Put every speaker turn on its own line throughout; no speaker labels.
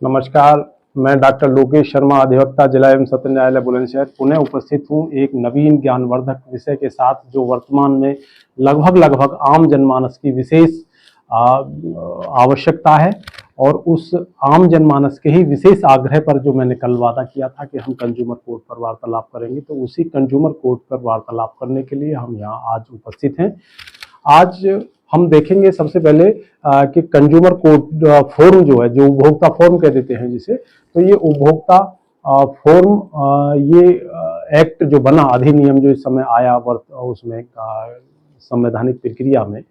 नमस्कार, मैं डॉक्टर लोकेश शर्मा, अधिवक्ता जिला एवं सत्र न्यायालय बुलंदशहर पुनः उपस्थित हूँ एक नवीन ज्ञानवर्धक विषय के साथ, जो वर्तमान में लगभग आम जनमानस की विशेष आवश्यकता है। और उस आम जनमानस के ही विशेष आग्रह पर जो मैंने कल वादा किया था कि हम कंज्यूमर कोर्ट पर वार्तालाप करेंगे, तो उसी कंज्यूमर कोर्ट पर वार्तालाप करने के लिए हम यहाँ आज उपस्थित हैं। आज हम देखेंगे सबसे पहले कि कंज्यूमर कोर्ट फॉर्म जो है, जो उपभोक्ता फॉर्म कह देते हैं जिसे, तो ये उपभोक्ता फॉर्म ये एक्ट जो बना, अधिनियम जो इस समय आया उसमें संवैधानिक प्रक्रिया में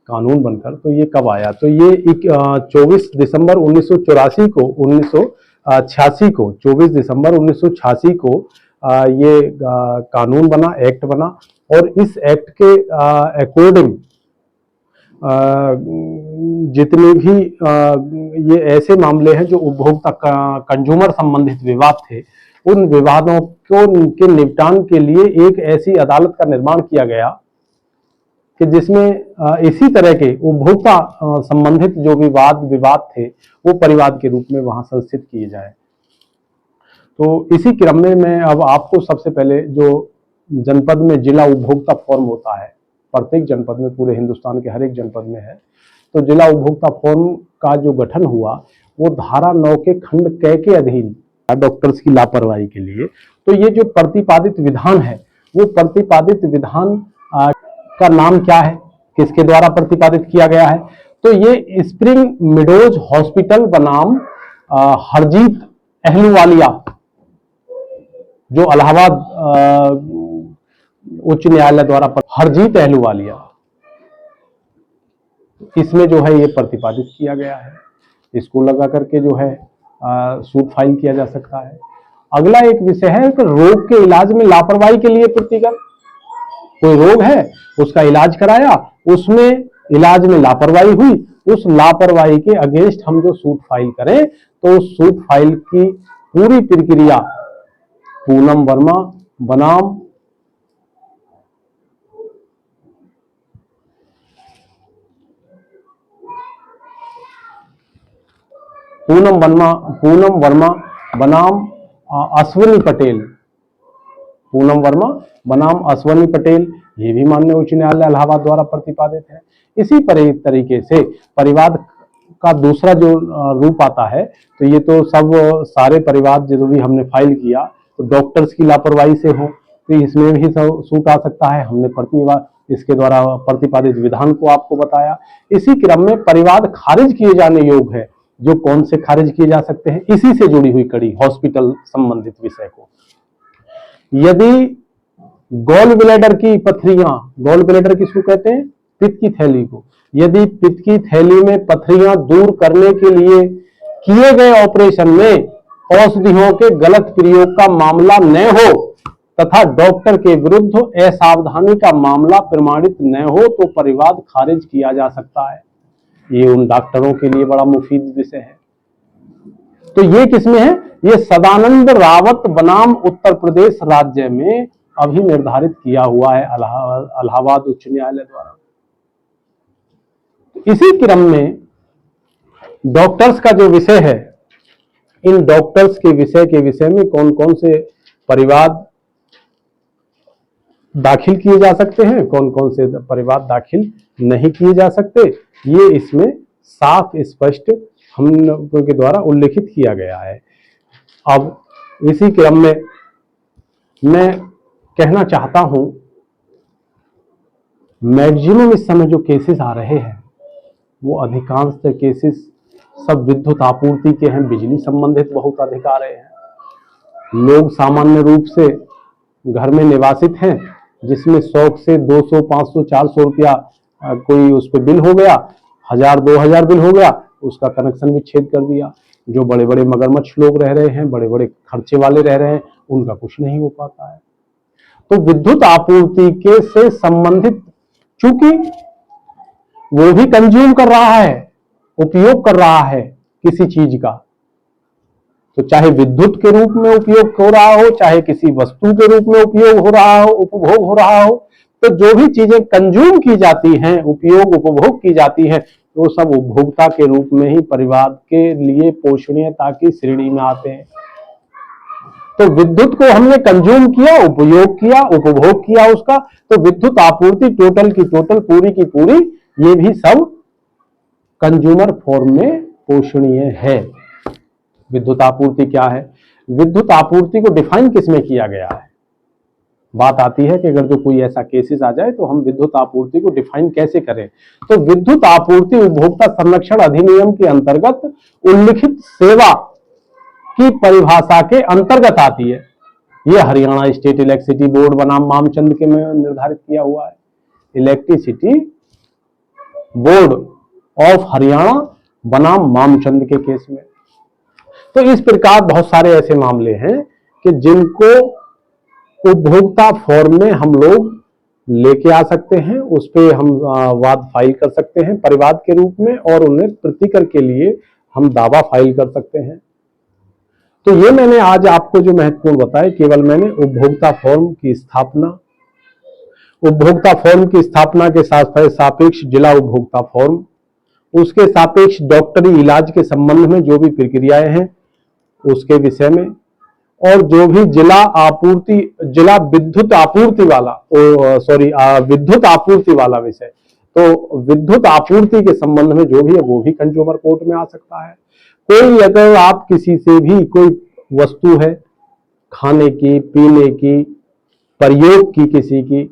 कानून बनकर, तो ये कब आया? तो ये 24 दिसंबर 1984 को 24 दिसंबर 1986 को ये कानून बना, एक्ट बना। और इस एक्ट के अकॉर्डिंग जितने भी ये ऐसे मामले हैं जो उपभोक्ता कंज्यूमर संबंधित विवाद थे, उन विवादों को के निपटान के लिए एक ऐसी अदालत का निर्माण किया गया कि जिसमें इसी तरह के उपभोक्ता संबंधित जो विवाद थे वो परिवाद के रूप में वहां संस्थित किए जाए। तो इसी क्रम में मैं अब आपको सबसे पहले जो जनपद में जिला उपभोक्ता फॉर्म होता है, प्रत्येक जनपद में, पूरे हिंदुस्तान के हर एक जनपद में है, तो जिला उपभोक्ता फॉर्म का जो गठन हुआ वो धारा 9 के खंड क के अधीन, डॉक्टर्स की लापरवाही के लिए। तो ये जो प्रतिपादित विधान है, वो प्रतिपादित विधान का नाम क्या है, किसके द्वारा प्रतिपादित किया गया है? तो ये स्प्रिंग मेडोज हॉस्पिटल बनाम हरजीत अहलूवालिया, जो इलाहाबाद उच्च न्यायालय द्वारा, हरजीत अहलूवालिया, इसमें जो है ये प्रतिपादित किया गया है। इसको लगा करके जो है सूट फाइल किया जा सकता है। अगला एक विषय है कि रोग के इलाज में लापरवाही के लिए प्रतिगत, कोई रोग है, उसका इलाज कराया, उसमें इलाज में लापरवाही हुई, उस लापरवाही के अगेंस्ट हम जो सूट फाइल करें, तो उस सूट फाइल की पूरी प्रक्रिया पूनम वर्मा बनाम पूनम वर्मा बनाम अश्विनी पटेल, पूनम वर्मा बनाम अश्विनी पटेल, ये भी माननीय उच्च न्यायालय इलाहाबाद द्वारा प्रतिपादित है। इसी तरीके से परिवाद का दूसरा जो रूप आता है, तो ये तो सब सारे परिवाद जो भी हमने फाइल किया, तो डॉक्टर्स की लापरवाही से हो, तो इसमें भी सूट आ सकता है। हमने इसके द्वारा प्रतिपादित विधान को आपको बताया। इसी क्रम में परिवाद खारिज किए जाने योग्य है, जो कौन से खारिज किए जा सकते हैं, इसी से जुड़ी हुई कड़ी हॉस्पिटल संबंधित विषय को। यदि गॉल ब्लैडर की पथरियां, गॉल ब्लैडर किसको कहते हैं? पित्त की थैली को। यदि पित्त की थैली में पथरियां दूर करने के लिए किए गए ऑपरेशन में औषधियों के गलत प्रयोग का मामला न हो तथा डॉक्टर के विरुद्ध असावधानी का मामला प्रमाणित न हो, तो परिवाद खारिज किया जा सकता है। ये उन डॉक्टरों के लिए बड़ा मुफीद विषय है। तो ये किसमें है? ये सदानंद रावत बनाम उत्तर प्रदेश राज्य में अभी निर्धारित किया हुआ है इलाहाबाद उच्च न्यायालय द्वारा। इसी क्रम में डॉक्टर्स का जो विषय है, इन डॉक्टर्स के विषय में कौन कौन से परिवाद दाखिल किए जा सकते हैं, कौन कौन से परिवाद दाखिल नहीं किए जा सकते, ये इसमें साफ स्पष्ट हम लोगों के द्वारा उल्लेखित किया गया है। अब इसी क्रम में मैं कहना चाहता हूं, मैक्सिमम इस समय जो केसेस आ रहे हैं, वो अधिकांश केसेस सब विद्युत आपूर्ति के हैं, बिजली संबंधित बहुत अधिक आ रहे हैं। लोग सामान्य रूप से घर में निवासित हैं, जिसमें शौक से 200, 500, 400 रुपया कोई उस पर बिल हो गया, 1000, 2000 बिल हो गया, उसका कनेक्शन विच्छेद कर दिया। जो बड़े बड़े मगरमच्छ लोग रह रहे हैं, बड़े बड़े खर्चे वाले रह रहे हैं, उनका कुछ नहीं हो पाता है। तो विद्युत आपूर्ति के से संबंधित, चूंकि वो भी कंज्यूम कर रहा है, उपयोग कर रहा है किसी चीज का, तो चाहे विद्युत के रूप में उपयोग हो रहा हो, चाहे किसी वस्तु के रूप में उपयोग हो रहा हो, उपभोग हो रहा हो, तो जो भी चीजें कंज्यूम की जाती हैं, उपयोग उपभोग की जाती हैं, वो सब उपभोक्ता के रूप में ही परिवार के लिए पोषणीयता की श्रेणी में आते हैं। तो विद्युत को हमने कंज्यूम किया, उपयोग किया, उपभोग किया उसका, तो विद्युत आपूर्ति टोटल की टोटल, पूरी की पूरी, ये भी सब कंज्यूमर फॉर्म में पोषणीय है। विद्युत आपूर्ति क्या है? विद्युत आपूर्ति को डिफाइन किसमें किया गया है? बात आती है कि अगर जो कोई ऐसा केसेस आ जाए तो हम विद्युत आपूर्ति को डिफाइन कैसे करें। तो विद्युत आपूर्ति उपभोक्ता संरक्षण अधिनियम के अंतर्गत उल्लिखित सेवा की परिभाषा के अंतर्गत आती है। यह हरियाणा स्टेट इलेक्ट्रिसिटी बोर्ड बनाम मामचंद के में निर्धारित किया हुआ है। इलेक्ट्रिसिटी बोर्ड ऑफ हरियाणा बनाम मामचंद के केस में। तो इस प्रकार बहुत सारे ऐसे मामले हैं कि जिनको उपभोक्ता फॉर्म में हम लोग लेके आ सकते हैं, उस पर हम वाद फाइल कर सकते हैं परिवाद के रूप में, और उन्हें प्रतिकर के लिए हम दावा फाइल कर सकते हैं। तो ये मैंने आज आपको जो महत्वपूर्ण बताया, केवल मैंने उपभोक्ता फॉर्म की स्थापना, उपभोक्ता फॉर्म की स्थापना के साथ सापेक्ष जिला उपभोक्ता फॉर्म, उसके सापेक्ष डॉक्टरी इलाज के संबंध में जो भी प्रक्रियाएं हैं उसके विषय में, और जो भी जिला विद्युत आपूर्ति वाला विद्युत आपूर्ति वाला विषय, तो विद्युत आपूर्ति के संबंध में जो भी है वो भी कंज्यूमर कोर्ट में आ सकता है। कोई अगर आप किसी से भी कोई वस्तु है, खाने की, पीने की, प्रयोग की, किसी की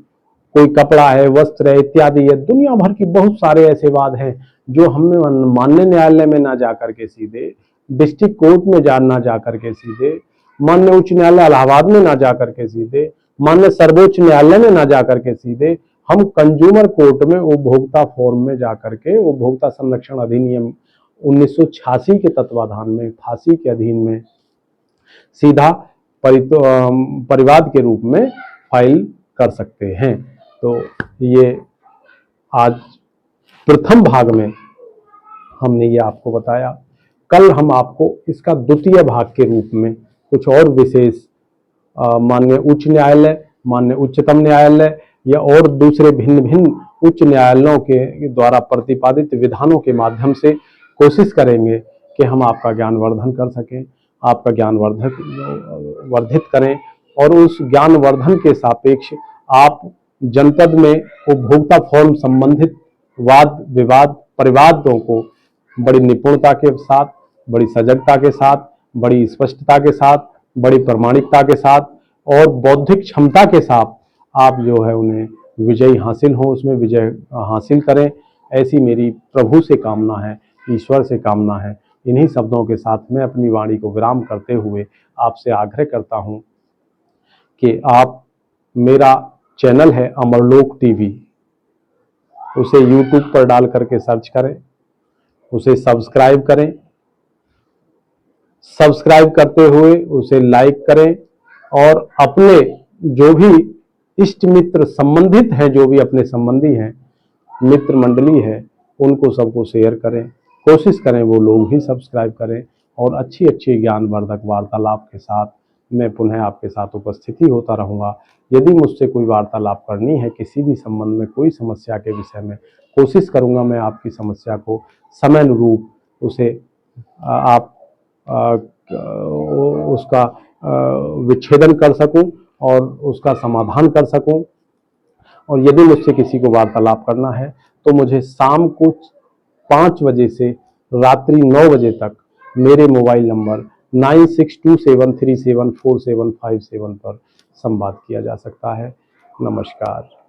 कोई कपड़ा है, वस्त्र है, इत्यादि है, दुनिया भर की बहुत सारे ऐसे वाद हैं जो हमें माननीय न्यायालय में ना जाकर के सीधे डिस्ट्रिक्ट कोर्ट में ना जाकर के सीधे माननीय उच्च न्यायालय इलाहाबाद में ना जाकर के सीधे माननीय सर्वोच्च न्यायालय में ना जाकर के सीधे हम कंज्यूमर कोर्ट में उपभोक्ता फॉर्म में जाकर के उपभोक्ता संरक्षण अधिनियम 1986 के तत्वाधान में, फांसी के अधीन में सीधा परिवाद के रूप में फाइल कर सकते हैं। तो ये आज प्रथम भाग में हमने ये आपको बताया। कल हम आपको इसका द्वितीय भाग के रूप में कुछ और विशेष माननीय उच्च न्यायालय, माननीय उच्चतम न्यायालय या और दूसरे भिन्न भिन्न उच्च न्यायालयों के द्वारा प्रतिपादित विधानों के माध्यम से कोशिश करेंगे कि हम आपका ज्ञानवर्धन कर सकें, आपका ज्ञान वर्धित करें, और उस ज्ञानवर्धन के सापेक्ष आप जनपद में उपभोक्ता फॉर्म संबंधित वाद विवाद परिवादों को बड़ी निपुणता के साथ, बड़ी सजगता के साथ, बड़ी स्पष्टता के साथ, बड़ी प्रामाणिकता के साथ और बौद्धिक क्षमता के साथ आप जो है उन्हें विजयी हासिल हो, उसमें विजय हासिल करें, ऐसी मेरी प्रभु से कामना है, ईश्वर से कामना है। इन्हीं शब्दों के साथ मैं अपनी वाणी को विराम करते हुए आपसे आग्रह करता हूं कि आप, मेरा चैनल है अमरलोक टीवी, उसे यूट्यूब पर डाल करके सर्च करें, उसे सब्सक्राइब करें, सब्सक्राइब करते हुए उसे लाइक करें, और अपने जो भी इष्ट मित्र संबंधित हैं, जो भी अपने संबंधी हैं, मित्र मंडली है, उनको सबको शेयर करें, कोशिश करें वो लोग भी सब्सक्राइब करें, और अच्छी अच्छी ज्ञानवर्धक वार्तालाप के साथ मैं पुनः आपके साथ उपस्थिति होता रहूँगा। यदि मुझसे कोई वार्तालाप करनी है किसी भी संबंध में, कोई समस्या के विषय में, कोशिश करूँगा मैं आपकी समस्या को समय अनुरूप उसे आप उसका विच्छेदन कर सकूं और उसका समाधान कर सकूं। और यदि मुझसे किसी को वार्तालाप करना है तो मुझे शाम को 5 बजे से रात्रि 9 बजे तक मेरे मोबाइल नंबर 9627374757 पर संवाद किया जा सकता है। नमस्कार।